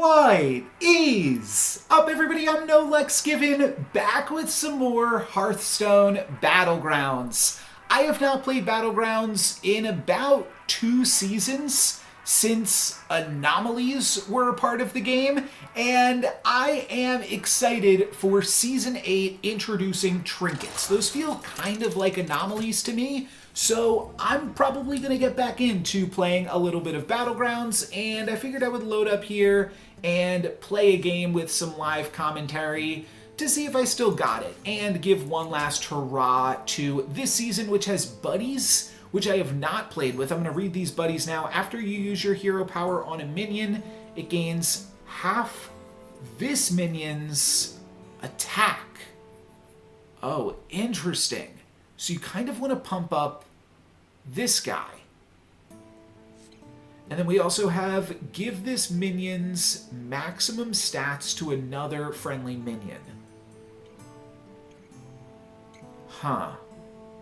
What is up, everybody? I'm No Lex Given, back with some more Hearthstone Battlegrounds. I have now played Battlegrounds in about 2 seasons since anomalies were a part of the game, and I am excited for Season 8 introducing trinkets. Those feel kind of like anomalies to me, so I'm probably going to get back into playing a little bit of Battlegrounds, and I figured I would load up here and play a game with some live commentary to see if I still got it, and give one last hurrah to this season, which has buddies, which I have not played with. I'm going to read these buddies now. After you use your hero power on a minion, it gains half this minion's attack. Oh, interesting. So you kind of want to pump up this guy. And then we also have give this minion's maximum stats to another friendly minion. Huh.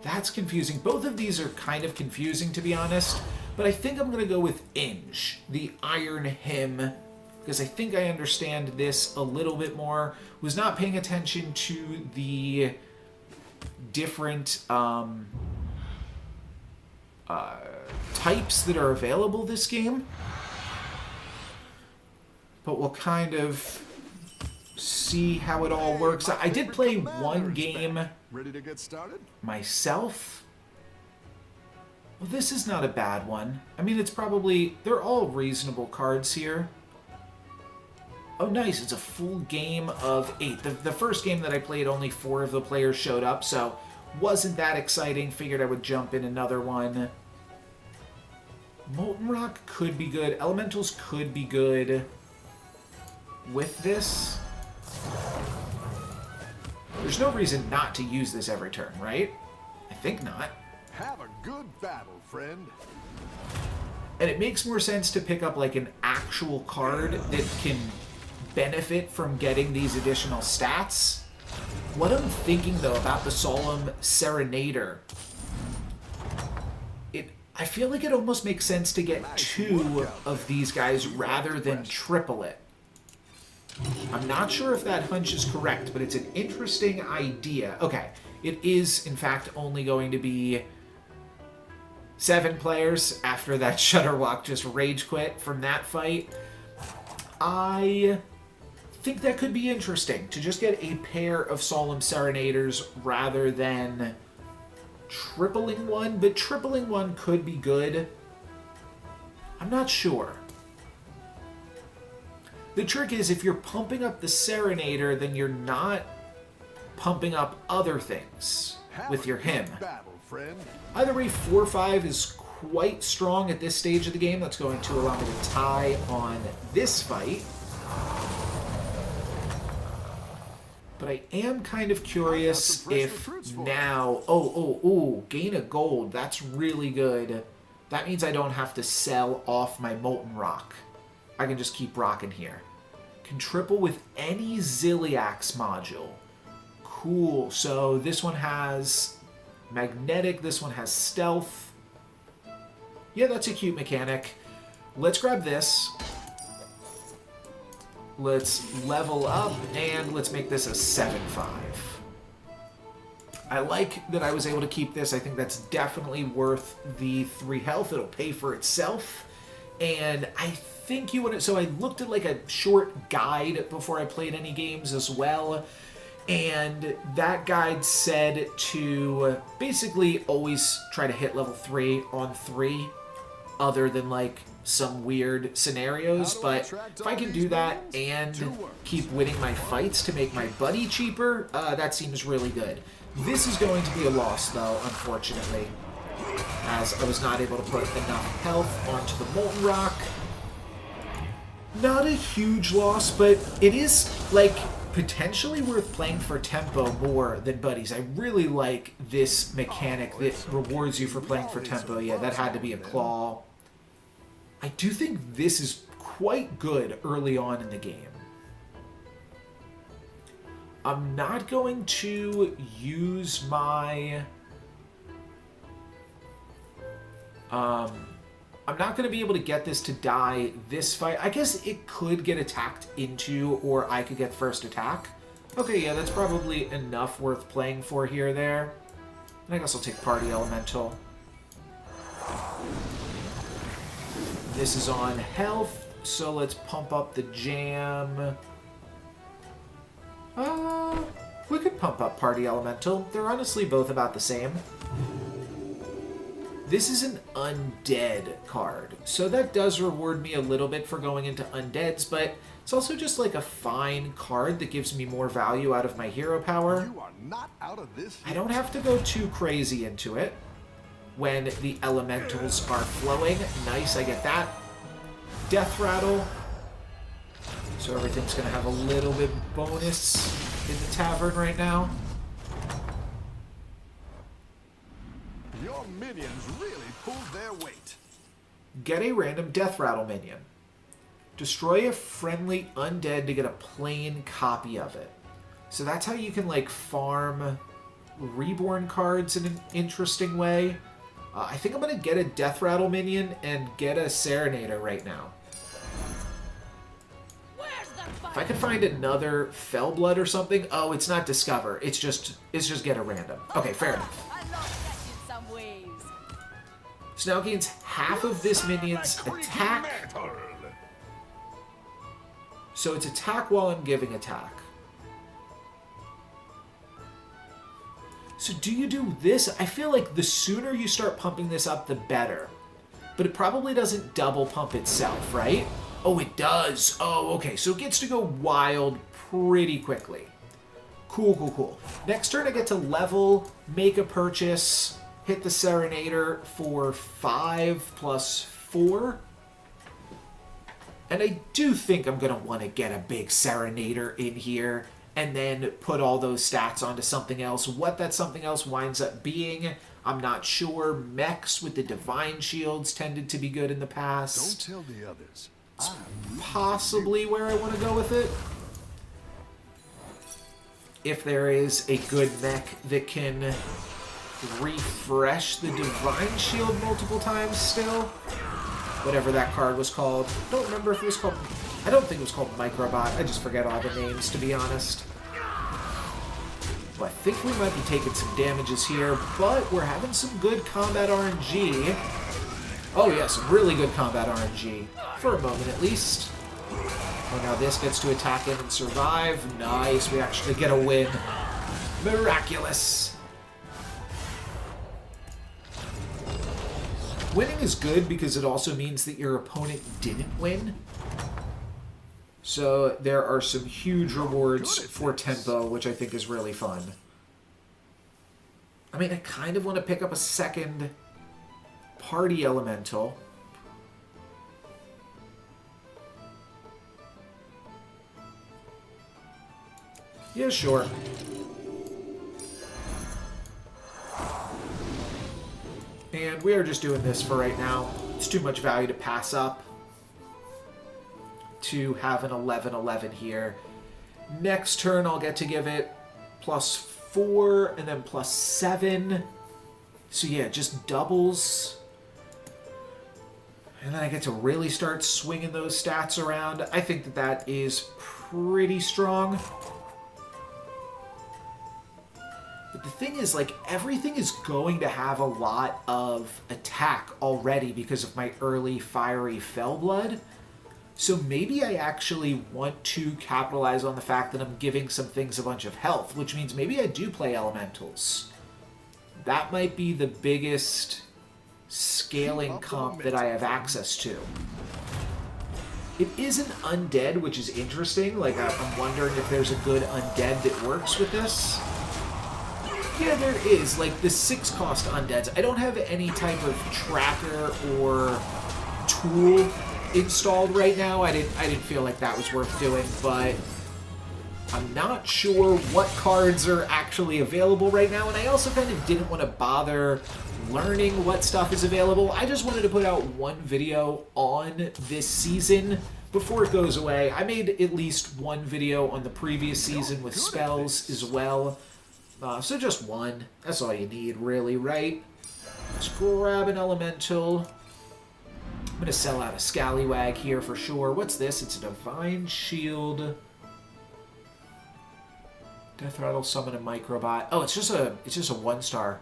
That's confusing. Both of these are kind of confusing, to be honest. But I think I'm going to go with Inge, the Iron Hymn, because I think I understand this a little bit more. Was not paying attention to the different types that are available this game. But we'll kind of see how it all works. I did play one game Ready to get started? myself. Well, this is not a bad one. I mean, it's probably... They're all reasonable cards here. Oh, nice. It's a full game of 8. The first game that I played, only 4 of the players showed up, so wasn't that exciting. Figured I would jump in another one. Molten Rock could be good. Elementals could be good with this. There's no reason not to use this every turn, right? I think not. Have a good battle, friend. And it makes more sense to pick up like an actual card that can benefit from getting these additional stats. What I'm thinking, though, about the Solemn Serenader, I feel like it almost makes sense to get 2 of these guys rather than triple it. I'm not sure if that hunch is correct, but it's an interesting idea. Okay, it is, in fact, only going to be 7 players after that Shutterwalk just rage quit from that fight. I think that could be interesting, to just get a pair of Solemn Serenaders rather than tripling one, but tripling one could be good. I'm not sure. The trick is, if you're pumping up the Serenader, then you're not pumping up other things with your hymn. Either way, 4-5 is quite strong at this stage of the game. That's going to allow me to tie on this fight. But I am kind of curious if now... Oh, gain a gold. That's really good. That means I don't have to sell off my Molten Rock. I can just keep rocking here. Can triple with any Ziliax module. Cool. So this one has magnetic. This one has stealth. Yeah, that's a cute mechanic. Let's grab this. Let's level up, and let's make this a 7-5. I like that I was able to keep this. I think that's definitely worth the 3 health. It'll pay for itself. And I think you want to... So I looked at like a short guide before I played any games as well. And that guide said to basically always try to hit level 3 on 3, other than like some weird scenarios. But if I can do that and keep winning my fights to make my buddy cheaper, that seems really good. This is going to be a loss, though, unfortunately, as I was not able to put enough health onto the Molten Rock. Not a huge loss, but it is, like, potentially worth playing for tempo more than buddies. I really like this mechanic that rewards you for playing for tempo. Yeah, that had to be a claw. I do think this is quite good early on in the game. I'm not going to use my I'm not going to be able to get this to die this fight. I guess it could get attacked into, or I could get first attack. Okay, yeah, that's probably enough worth playing for here or there. And I guess I'll take Party Elemental. This is on health, so let's pump up the jam. We could pump up Party Elemental. They're honestly both about the same. This is an undead card, so that does reward me a little bit for going into undeads, but it's also just like a fine card that gives me more value out of my hero power. You are not out of this I don't have to go too crazy into it when the elementals are flowing. Nice, I get that. Death Rattle. So everything's going to have a little bit bonus in the tavern right now. Your minions really pulled their weight. Get a random Death Rattle minion. Destroy a friendly undead to get a plain copy of it. So that's how you can like farm reborn cards in an interesting way. I think I'm going to get a Death Rattle minion and get a Serenader right now. If I could find another Fellblood or something... Oh, it's not Discover. It's just get a random. Okay, fair enough. So now gains half of this minion's attack. So it's attack while I'm giving attack. So do you do this? I feel like the sooner you start pumping this up, the better. But it probably doesn't double pump itself, right? Oh, it does. Oh, okay. So it gets to go wild pretty quickly. Cool, cool, cool. Next turn, I get to level, make a purchase, hit the Serenader for 5 plus 4. And I do think I'm going to want to get a big Serenader in here and then put all those stats onto something else. What that something else winds up being, I'm not sure. Mechs with the Divine Shields tended to be good in the past. Don't tell the others. Possibly where I want to go with it. If there is a good mech that can refresh the Divine Shield multiple times still. Whatever that card was called. I don't remember if it was called... I don't think it was called Microbot. I just forget all the names, to be honest. Well, I think we might be taking some damages here, but we're having some good combat RNG. Oh yeah, some really good combat RNG. For a moment, at least. Oh, now this gets to attack in and survive. Nice, we actually get a win. Miraculous. Winning is good because it also means that your opponent didn't win. So there are some huge rewards for tempo, which I think is really fun. I mean, I kind of want to pick up a second Party Elemental. Yeah, sure. And we are just doing this for right now. It's too much value to pass up to have an 11/11 here. Next turn, I'll get to give it +4 and then +7. So yeah, just doubles. And then I get to really start swinging those stats around. I think that that is pretty strong. But the thing is, like, everything is going to have a lot of attack already because of my early fiery Fellblood. So maybe I actually want to capitalize on the fact that I'm giving some things a bunch of health, which means maybe I do play elementals. That might be the biggest scaling comp that I have access to. It is an undead, which is interesting. Like, I'm wondering if there's a good undead that works with this. Yeah, there is. Like, the 6-cost undeads. I don't have any type of tracker or tool installed right now. I didn't feel like that was worth doing, but I'm not sure what cards are actually available right now, and I also kind of didn't want to bother learning what stuff is available. I just wanted to put out one video on this season before it goes away. I made at least one video on the previous season with spells as well. So just one. That's all you need, really, right? Let's grab an elemental. going to sell out a Scallywag here for sure. What's this? It's a Divine Shield. Death Rattle, summon a Microbot. Oh, it's just a 1-star.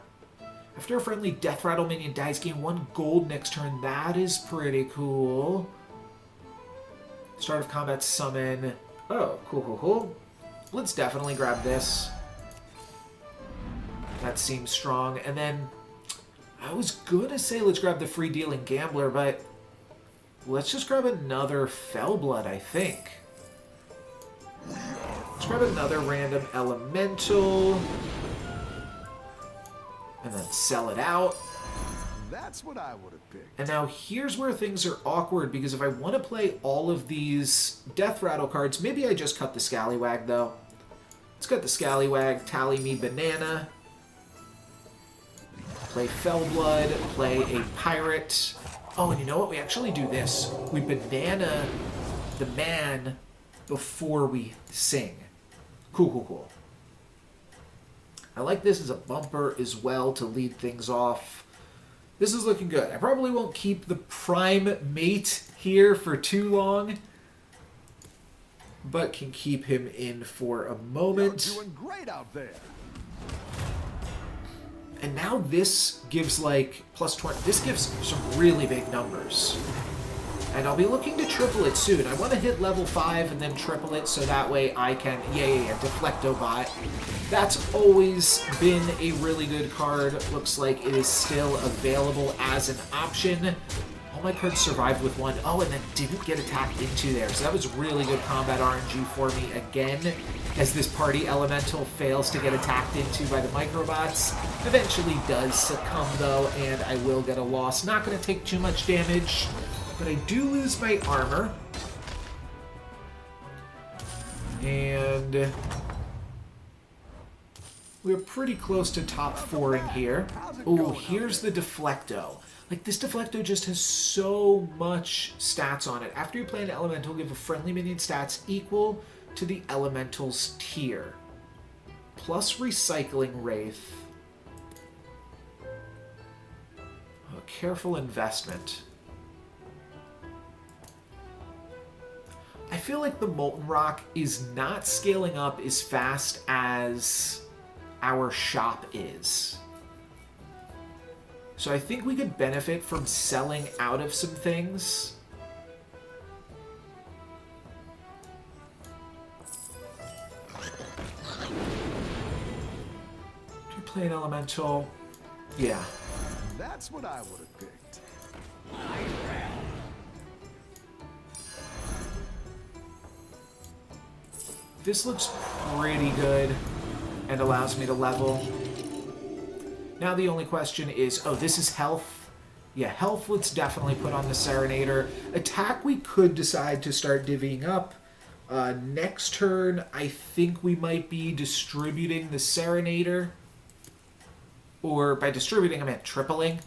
After a friendly Death Rattle minion dies, gain 1 gold next turn. That is pretty cool. Start of combat, summon. Oh, cool. Let's definitely grab this. That seems strong. And then, I was gonna say let's grab the free dealing Gambler, but let's just grab another Fellblood, I think. Let's grab another random Elemental. And then sell it out. That's what I would have picked. And now here's where things are awkward, because if I want to play all of these Death Rattle cards, maybe I just cut the Scallywag, though. Let's cut the Scallywag, tally me Banana. Play Fellblood, play a Pirate. Oh, and you know what? We actually do this. We Banana the man before we sing. Cool. I like this as a bumper as well to lead things off. This is looking good. I probably won't keep the Prime Mate here for too long, but can keep him in for a moment. You're doing great out there. And now this gives like plus 20. This gives some really big numbers. And I'll be looking to triple it soon. I want to hit level 5 and then triple it so that way I can... Yeah, Deflectobot. That's always been a really good card. Looks like it is still available as an option. All my cards survived with 1. Oh, and then didn't get attacked into there. So that was really good combat RNG for me again, as this party elemental fails to get attacked into by the Microbots. Eventually does succumb, though, and I will get a loss. Not going to take too much damage, but I do lose my armor. And we're pretty close to top 4ing here. Oh, here's the Deflecto. Like, this Deflecto just has so much stats on it. After you play an elemental, give a friendly minion stats equal to the elemental's tier. Plus Recycling Wraith. A careful investment. I feel like the Molten Rock is not scaling up as fast as our shop is. So I think we could benefit from selling out of some things. Do you play an elemental? Yeah. That's what I would have picked. This looks pretty good and allows me to level. Now the only question is, oh, this is health. Yeah, health let's definitely put on the Serenader. Attack we could decide to start divvying up. Next turn, I think we might be distributing the Serenader. Or by distributing, I meant tripling.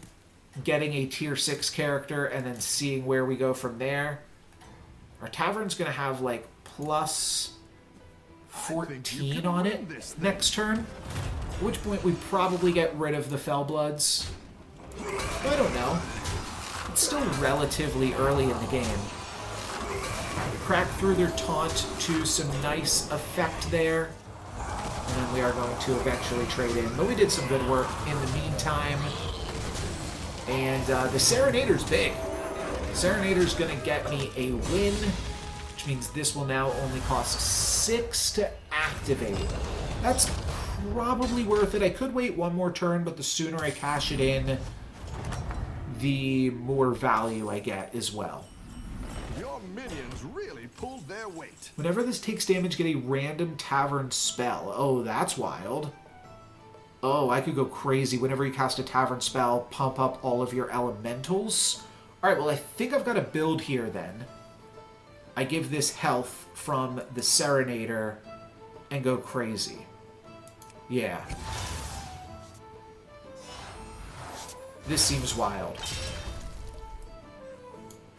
Getting a tier 6 character and then seeing where we go from there. Our Tavern's going to have like plus 14 on it next turn. At which point we probably get rid of the Fellbloods. I don't know. It's still relatively early in the game. Crack through their taunt to some nice effect there. And then we are going to eventually trade in. But we did some good work in the meantime. And the Serenader's big. Serenader's going to get me a win, which means this will now only cost 6 to activate. That's probably worth it. I could wait one more turn, but the sooner I cash it in, the more value I get as well. Your minions really pulled their weight. Whenever this takes damage, get a random Tavern spell. Oh, that's wild. Oh, I could go crazy. Whenever you cast a Tavern spell, pump up all of your elementals. Alright, well, I think I've got a build here then. I give this health from the Serenader and go crazy. Yeah. This seems wild.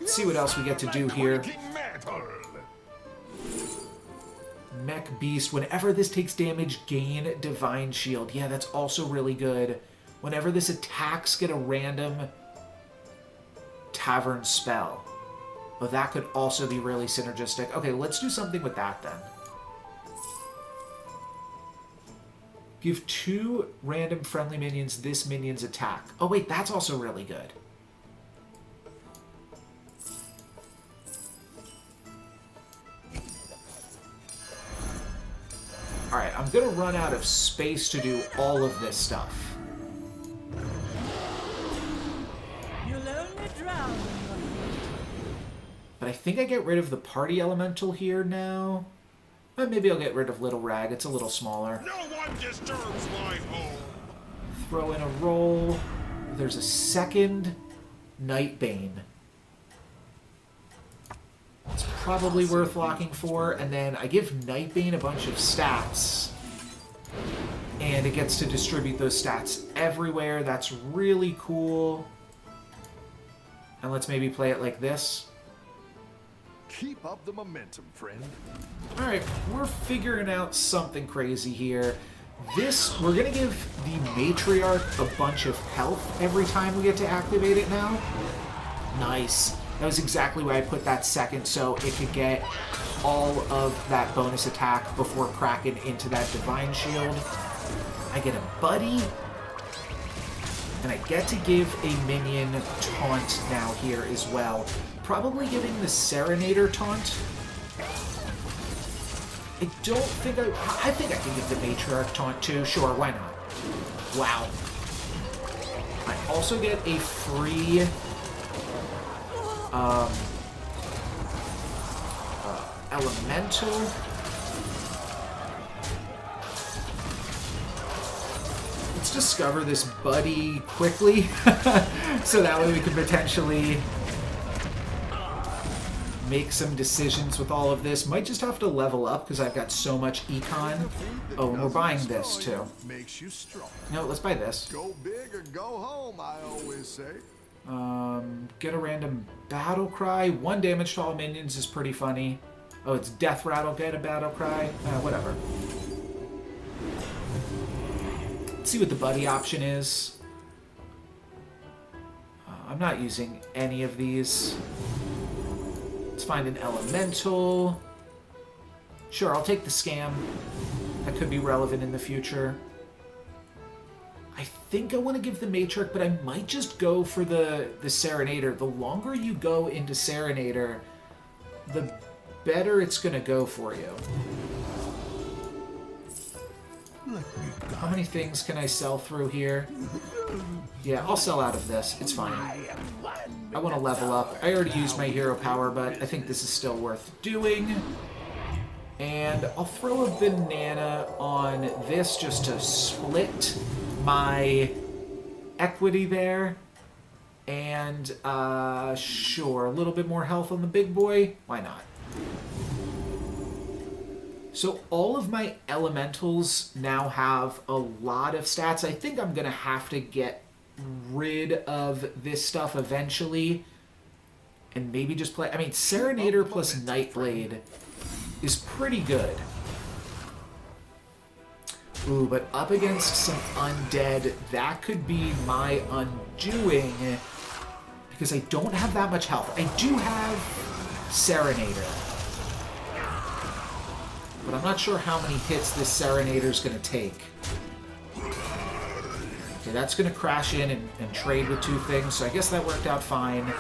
Let's see what else we get to do here. Mech Beast. Whenever this takes damage, gain Divine Shield. Yeah, that's also really good. Whenever this attacks, get a random Cavern spell. Oh, that could also be really synergistic. Okay, let's do something with that then. Give 2 random friendly minions this minion's attack. Oh wait, that's also really good. Alright, I'm gonna run out of space to do all of this stuff. You'll only drown in your heat. But I think I get rid of the party elemental here now. Maybe I'll get rid of Little Rag. It's a little smaller. No one disturbs my home. Throw in a roll. There's a second Nightbane. It's probably worth locking for. And then I give Nightbane a bunch of stats. And it gets to distribute those stats everywhere. That's really cool. And let's maybe play it like this. Keep up the momentum, friend. Alright, we're figuring out something crazy here. We're gonna give the Matriarch a bunch of health every time we get to activate it now. Nice. That was exactly why I put that second, so it could get all of that bonus attack before cracking into that Divine Shield. I get a buddy. And I get to give a minion taunt now here as well. Probably giving the Serenader taunt. I don't think I think I can give the Matriarch taunt too. Sure, why not? Wow. I also get a free elemental. Let's discover this buddy quickly, so that way we can potentially make some decisions with all of this. Might just have to level up because I've got so much econ. Oh, and we're buying this too. Makes you strong. No, let's buy this. Go big or go home, I always say. Get a random battle cry. 1 damage to all minions is pretty funny. Oh, it's death rattle. Get a battle cry. Whatever. Let's see what the buddy option is. I'm not using any of these. Let's find an elemental. Sure, I'll take the scam. That could be relevant in the future. I think I want to give the Matriarch, but I might just go for the Serenader. The longer you go into Serenader, the better it's going to go for you. How many things can I sell through here? Yeah, I'll sell out of this. It's fine. I want to level up. I already used my hero power, but I think this is still worth doing. And I'll throw a banana on this just to split my equity there. And, sure, a little bit more health on the big boy. Why not? So all of my elementals now have a lot of stats. I think I'm going to have to get rid of this stuff eventually. And maybe just play... I mean, Serenader plus Nightblade is pretty good. Ooh, but up against some undead, that could be my undoing. Because I don't have that much health. I do have Serenader. But I'm not sure how many hits this Serenader's going to take. Okay, that's going to crash in and trade with 2 things, so I guess that worked out fine.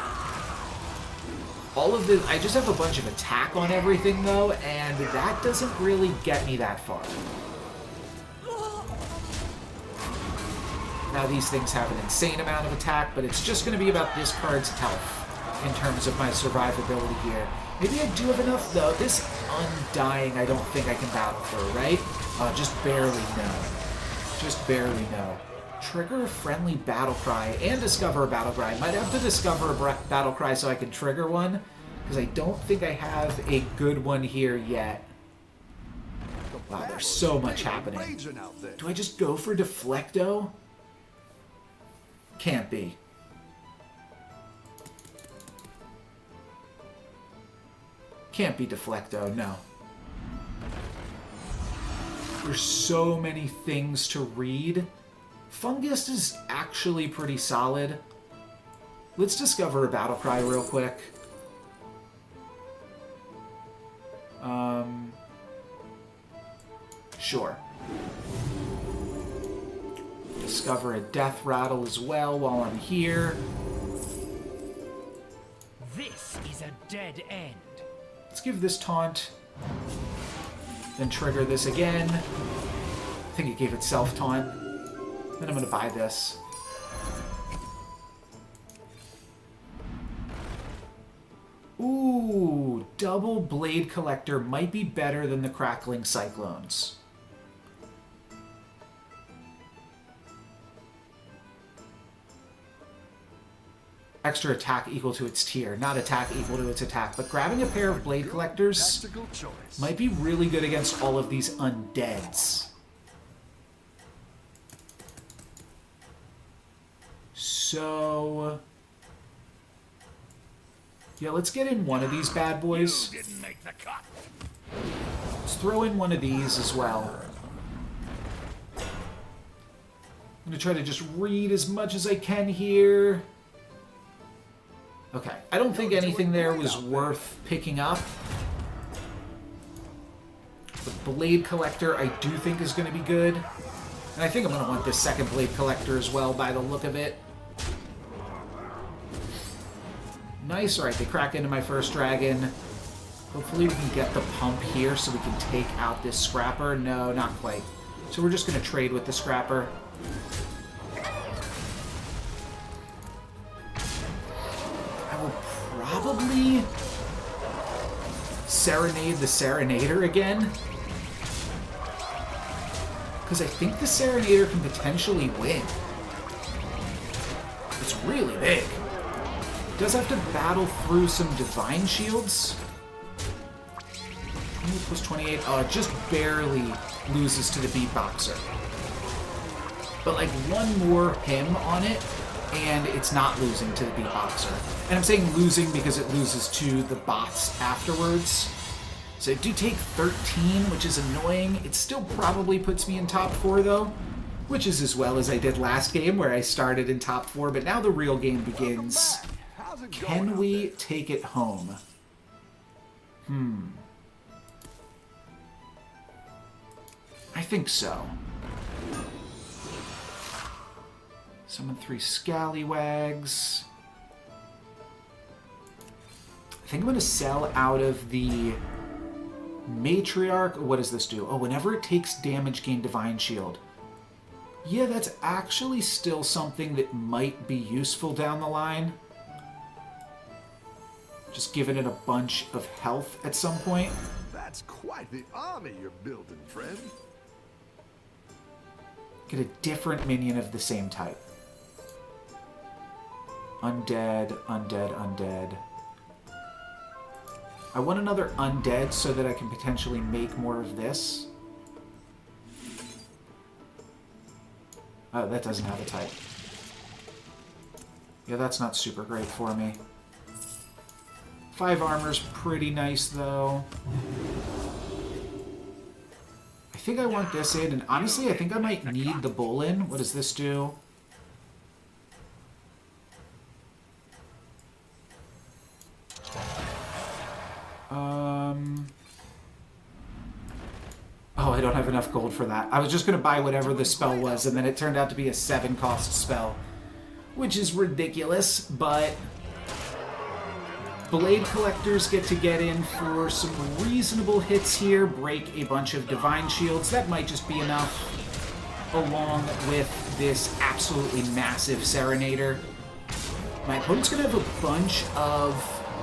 All of this... I just have a bunch of attack on everything, though, and that doesn't really get me that far. Now, these things have an insane amount of attack, but it's just going to be about this card's health in terms of my survivability here. Maybe I do have enough, though. This Undying, I don't think I can battle for, right? Just barely no. Just barely no. Trigger a friendly battle cry and discover a battle cry. Might have to discover a battle cry so I can trigger one, because I don't think I have a good one here yet. Wow, there's so much happening. Do I just go for Deflecto? Can't be. Can't be Deflecto, no. There's so many things to read. Fungus is actually pretty solid. Let's discover a battle cry real quick. Sure. Discover a death rattle as well while I'm here. This is a dead end. Let's give this taunt. Then trigger this again. I think it gave itself taunt. Then I'm going to buy this. Ooh, double blade collector might be better than the crackling cyclones. Extra attack equal to its tier, not attack equal to its attack. But grabbing a pair of blade collectors Tactical choice. might be really good against all of these undeads. So... yeah, let's get in one of these bad boys. You didn't make the cut. Let's throw in one of these as well. I'm going to try to just read as much as I can here. Okay, I don't think anything there was worth picking up. The blade collector I do think is going to be good. And I think I'm going to want this second blade collector as well by the look of it. Nice, alright, they crack into my first dragon. Hopefully we can get the pump here so we can take out this scrapper. No, not quite. So we're just going to trade with the scrapper. I will probably serenade the Serenader again. Because I think the Serenader can potentially win. It's really big. It does have to battle through some divine shields. Plus 28. Oh, it just barely loses to the beatboxer. But like one more him on it, and it's not losing to the beatboxer. And I'm saying losing because it loses to the bots afterwards. So I do take 13, which is annoying. It still probably puts me in top 4, though. Which is as well as I did last game, where I started in top 4. But now the real game begins. How's it going Can out we there? take it home? I think so. Summon 3 scallywags. I think I'm going to sell out of the Matriarch. What does this do? Oh, whenever it takes damage, gain Divine Shield. Yeah, that's actually still something that might be useful down the line. Just giving it a bunch of health at some point. That's quite the army you're building, friend. Get a different minion of the same type. Undead, undead, undead. I want another undead so that I can potentially make more of this. Oh, that doesn't have a type. Yeah, that's not super great for me. 5 armor's pretty nice, though. I think I want this in, and honestly, I think I might need the bull in. What does this do? Oh, I don't have enough gold for that. I was just going to buy whatever the spell was, and then it turned out to be a 7-cost spell. Which is ridiculous, but... Blade Collectors get to get in for some reasonable hits here, break a bunch of Divine Shields. That might just be enough, along with this absolutely massive Serenader. My opponent's going to have a bunch of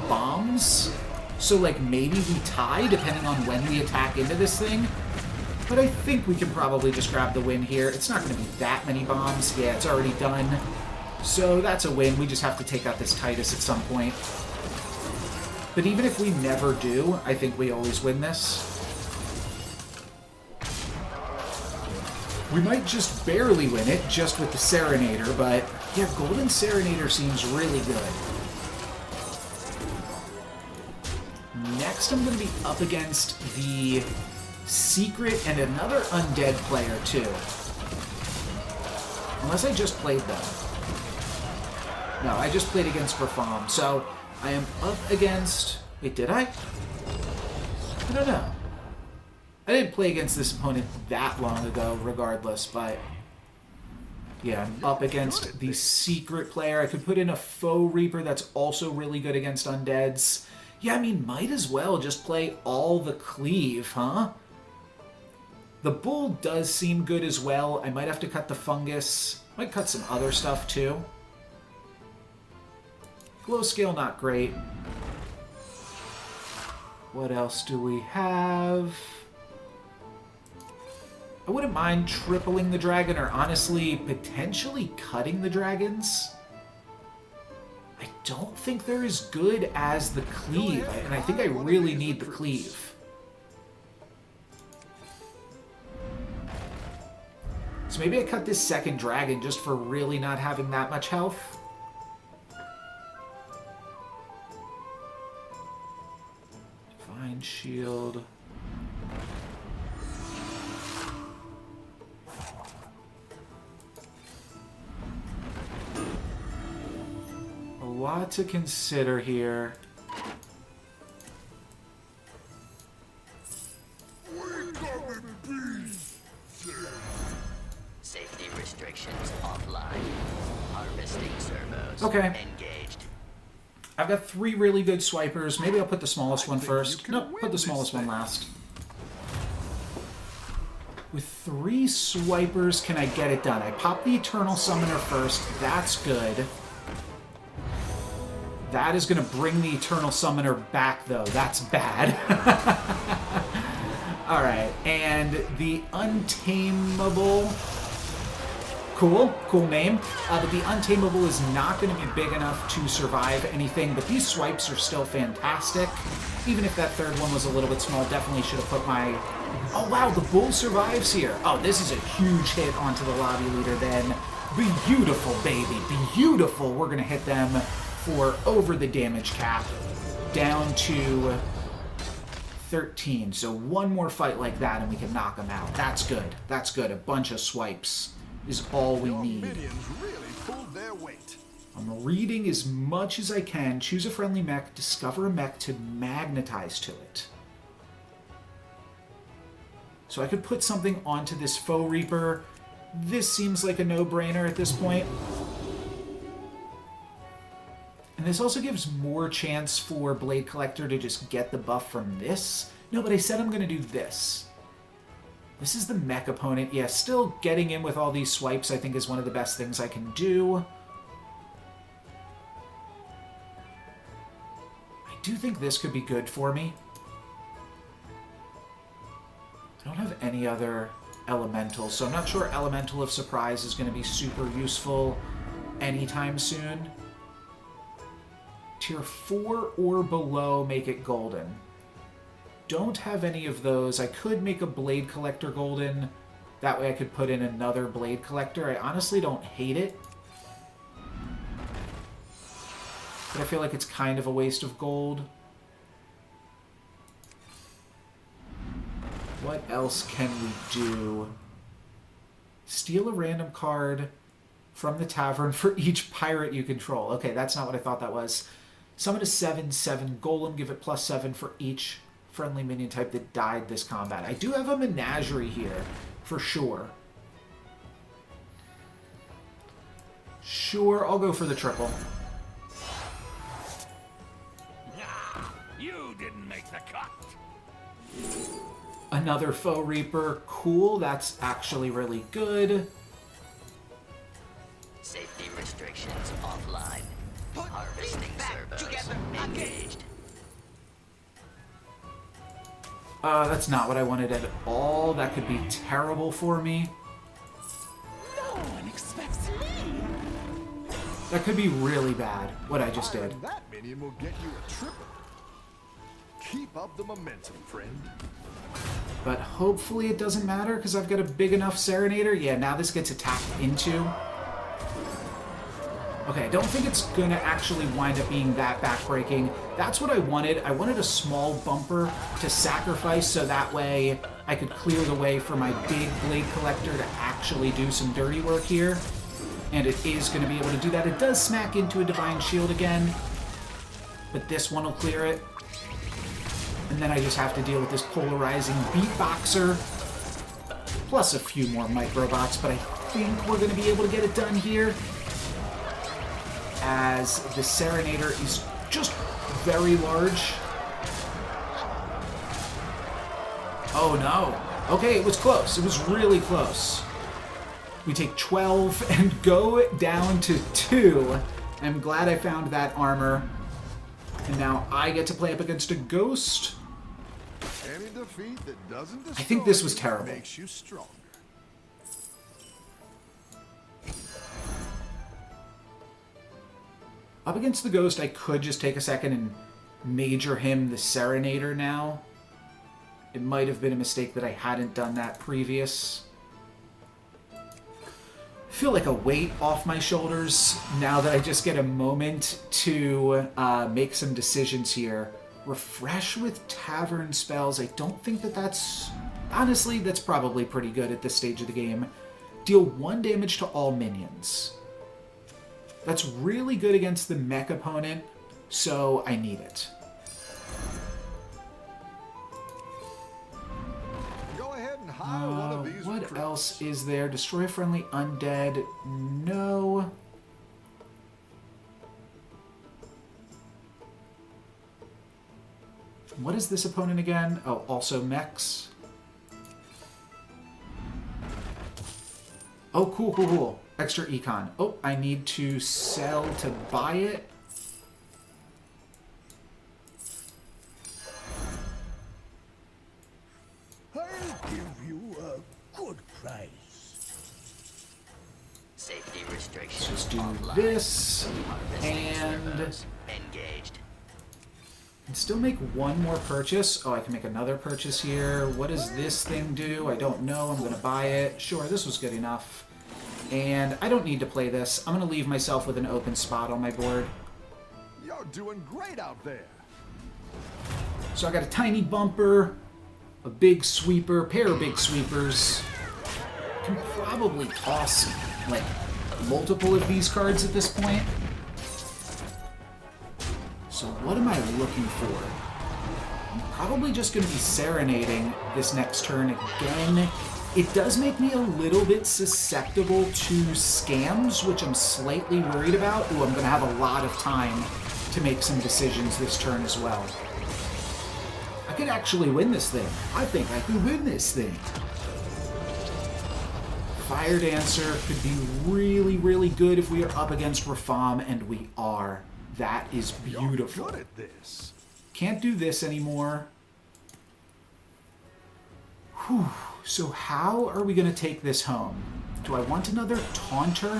bombs, so like maybe we tie depending on when we attack into this thing. But I think we can probably just grab the win here. It's not going to be that many bombs. Yeah, it's already done. So that's a win. We just have to take out this Titus at some point. But even if we never do, I think we always win this. We might just barely win it, just with the Serenader, but yeah, Golden Serenader seems really good. Next, I'm going to be up against the Secret and another Undead player, too. Unless I just played them. No, I just played against Grafam, so I am up against... Wait, did I? I don't know. I didn't play against this opponent that long ago, regardless, but... Yeah, I'm up against the secret player. I could put in a Faux Reaper that's also really good against undeads. Yeah, I mean, might as well just play all the Cleave, huh? The Bull does seem good as well. I might have to cut the Fungus. Might cut some other stuff, too. Glow Scale, not great. What else do we have? I wouldn't mind tripling the dragon, or honestly, potentially cutting the dragons. I don't think they're as good as the Cleave, and I think I really need the Cleave. So maybe I cut this second dragon just for really not having that much health. Divine Shield. A lot to consider here. Safety restrictions offline. Harvesting servos Okay. engaged. I've got 3 really good swipers. Maybe I'll put the smallest one think first. you can Nope, win put the this smallest one thing. last. With 3 swipers, can I get it done? I pop the Eternal Summoner first. That's good. That is going to bring the Eternal Summoner back, though. That's bad. Alright, and the Untamable... Cool name. But the Untamable is not going to be big enough to survive anything, but these swipes are still fantastic. Even if that third one was a little bit small, definitely should have put my... Oh wow, the Bull survives here. Oh, this is a huge hit onto the lobby leader then. Beautiful, baby, beautiful. We're going to hit them for over the damage cap, down to 13. So one more fight like that and we can knock them out. That's good. That's good. A bunch of swipes is all we Your need. minions really pulled their weight. I'm reading as much as I can. Choose a friendly mech, discover a mech to magnetize to it. So I could put something onto this Faux Reaper. This seems like a no-brainer at this point. And this also gives more chance for Blade Collector to just get the buff from this. No, but I said I'm going to do this. This is the mech opponent. Yeah, still getting in with all these swipes I think is one of the best things I can do. I do think this could be good for me. I don't have any other elementals, so I'm not sure Elemental of Surprise is going to be super useful anytime soon. Tier 4 or below make it golden. Don't have any of those. I could make a Blade Collector golden. That way I could put in another Blade Collector. I honestly don't hate it. But I feel like it's kind of a waste of gold. What else can we do? Steal a random card from the tavern for each pirate you control. Okay, that's not what I thought that was. Summon a 7/7 golem. Give it +7 for each friendly minion type that died this combat. I do have a menagerie here, for sure. Sure, I'll go for the triple. You didn't make the cut. Another Faux Reaper. Cool, that's actually really good. Safety restrictions offline. Harvesting servos engaged. That's not what I wanted at all. That could be terrible for me. No one expects me. That could be really bad, what I just did. And that minion will get you a triple. Keep up the momentum, friend. But hopefully it doesn't matter because I've got a big enough Serenader. Yeah, now this gets attacked into. Okay, I don't think it's going to actually wind up being that backbreaking. That's what I wanted. I wanted a small bumper to sacrifice so that way I could clear the way for my big Blade Collector to actually do some dirty work here. And it is going to be able to do that. It does smack into a Divine Shield again, but this one will clear it. And then I just have to deal with this polarizing Beatboxer, plus a few more Microbots, but I think we're going to be able to get it done here, as the Serenader is just very large. Oh no. Okay, it was close. It was really close. We take 12 and go down to 2. I'm glad I found that armor. And now I get to play up against a ghost. Any defeat that doesn't I think this was destroy you terrible. makes you stronger. Up against the ghost, I could just take a second and major him the Serenader now. It might have been a mistake that I hadn't done that previous. I feel like a weight off my shoulders now that I just get a moment to make some decisions here. Refresh with Tavern spells. I don't think that that's... Honestly, that's probably pretty good at this stage of the game. Deal 1 damage to all minions. That's really good against the mech opponent, so I need it. Go ahead and hire one of these What recruits. else is there? Destroy friendly undead? No. What is this opponent again? Oh, also mechs. Oh, cool, cool, cool. Extra econ. Oh, I need to sell to buy it. I'll give you a good price. Safety restrictions Just do offline. this, Harvesting and servos engaged. can still make one more purchase. Oh, I can make another purchase here. What does this thing do? I don't know. I'm going to buy it. Sure, this was good enough. And I don't need to play this. I'm going to leave myself with an open spot on my board. You're doing great out there. So I got a tiny bumper, a big sweeper, pair of big sweepers. Can probably toss, like, multiple of these cards at this point. So what am I looking for? I'm probably just going to be serenading this next turn again. It does make me a little bit susceptible to scams, which I'm slightly worried about. Ooh, I'm going to have a lot of time to make some decisions this turn as well. I could actually win this thing. I think I could win this thing. Fire Dancer could be really, really good if we are up against Rafam, and we are. That is beautiful. Good at this. Can't do this anymore. Whew. So how are we going to take this home? Do I want another Taunter?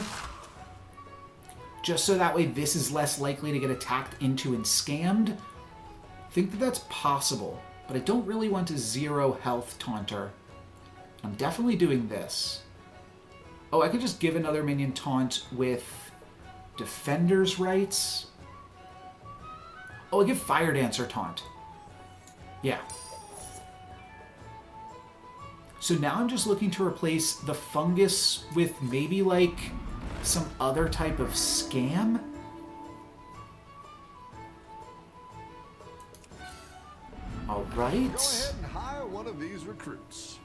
Just so that way this is less likely to get attacked into and scammed? I think that that's possible, but I don't really want a 0 health Taunter. I'm definitely doing this. Oh, I could just give another minion taunt with Defender's Rights. Oh, I'll give Fire Dancer taunt. Yeah. So now I'm just looking to replace the fungus with maybe like some other type of scam. All right. Go ahead and hire one of these recruits.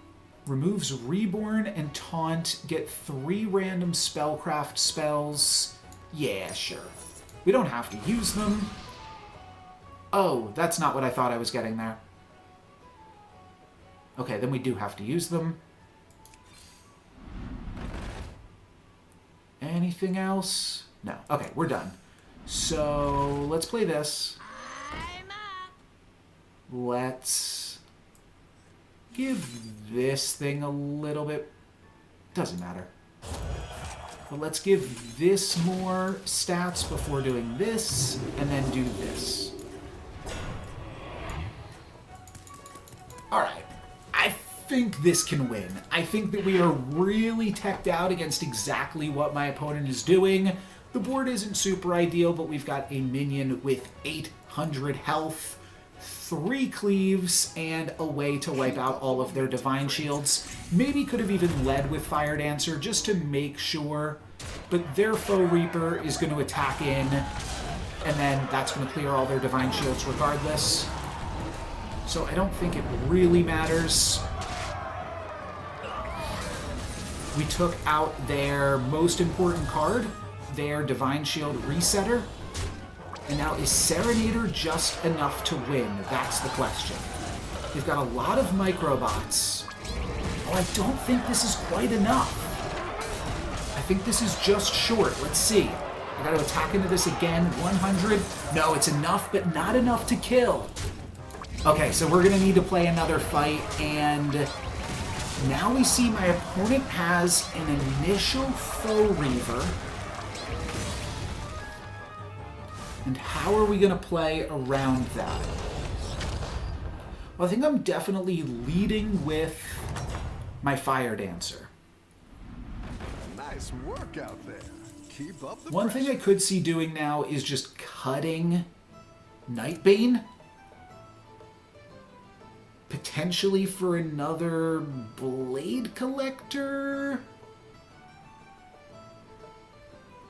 Removes Reborn and Taunt. Get 3 random spellcraft spells. Yeah, sure. We don't have to use them. Oh, that's not what I thought I was getting there. Okay, then we do have to use them. Anything else? No. Okay, we're done. So, let's play this. I'm up. Let's give this thing a little bit... Doesn't matter. But let's give this more stats before doing this, and then do this. Alright. I think this can win. I think that we are really teched out against exactly what my opponent is doing. The board isn't super ideal, but we've got a minion with 800 health, 3 cleaves, and a way to wipe out all of their divine shields. Maybe could have even led with Fire Dancer just to make sure but their Foe Reaper is going to attack in, and then that's going to clear all their Divine Shields regardless. So I don't think it really matters. We took out their most important card, their Divine Shield Resetter. And now, is Serenader just enough to win? That's the question. They've got a lot of microbots. Oh, I don't think this is quite enough. I think this is just short. Let's see. I got to attack into this again. 100. No, it's enough, but not enough to kill. Okay, so we're going to need to play another fight, and now we see my opponent has an initial Foe Reaver. And how are we going to play around that? Well, I think I'm definitely leading with my Fire Dancer. Nice work out there. Keep up the One thing I could see doing now is just cutting Nightbane. Potentially for another Blade Collector.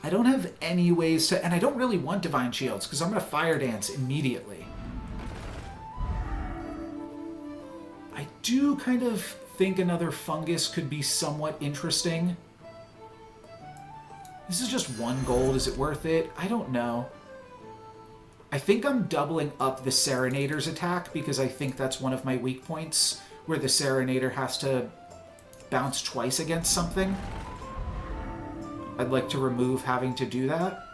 I don't have any ways to... And I don't really want Divine Shields, because I'm going to Fire Dance immediately. I do kind of think another Fungus could be somewhat interesting. This is just 1 gold. Is it worth it? I don't know. I think I'm doubling up the Serenader's attack, because I think that's one of my weak points, where the Serenader has to bounce twice against something. I'd like to remove having to do that.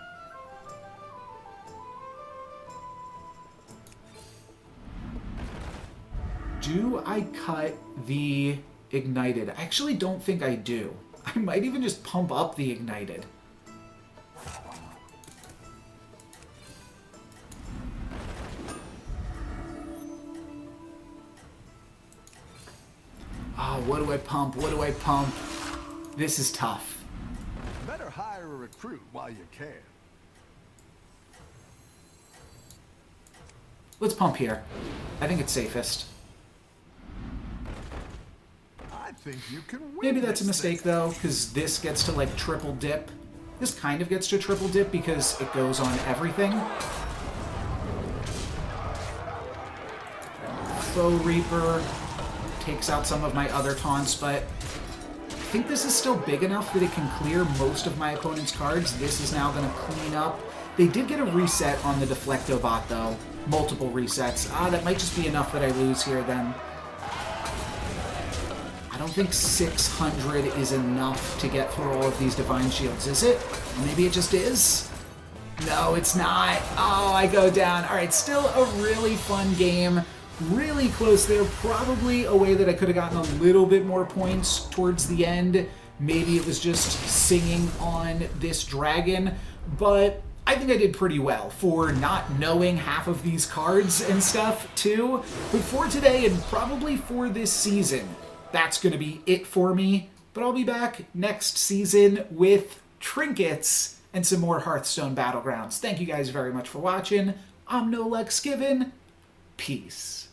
Do I cut the Ignited? I actually don't think I do. I might even just pump up the Ignited. Oh, what do I pump? What do I pump? This is tough. Better hire a recruit while you can. Let's pump here. I think it's safest. I think you can win. Maybe that's a this mistake, thing. though, because this gets to, like, triple dip. This kind of gets to triple dip because it goes on everything. Foe Reaper takes out some of my other taunts, but I think this is still big enough that it can clear most of my opponent's cards. This is now going to clean up. They did get a reset on the Deflectobot, though. Multiple resets. That might just be enough that I lose here, then. I don't think 600 is enough to get through all of these Divine Shields, is it? Or maybe it just is? No, it's not. Oh, I go down. All right, still a really fun game. Really close there. Probably a way that I could have gotten a little bit more points towards the end. Maybe it was just singing on this dragon. But I think I did pretty well for not knowing half of these cards and stuff, too. But for today, and probably for this season, that's going to be it for me. But I'll be back next season with trinkets and some more Hearthstone Battlegrounds. Thank you guys very much for watching. I'm No Lex Given. Peace.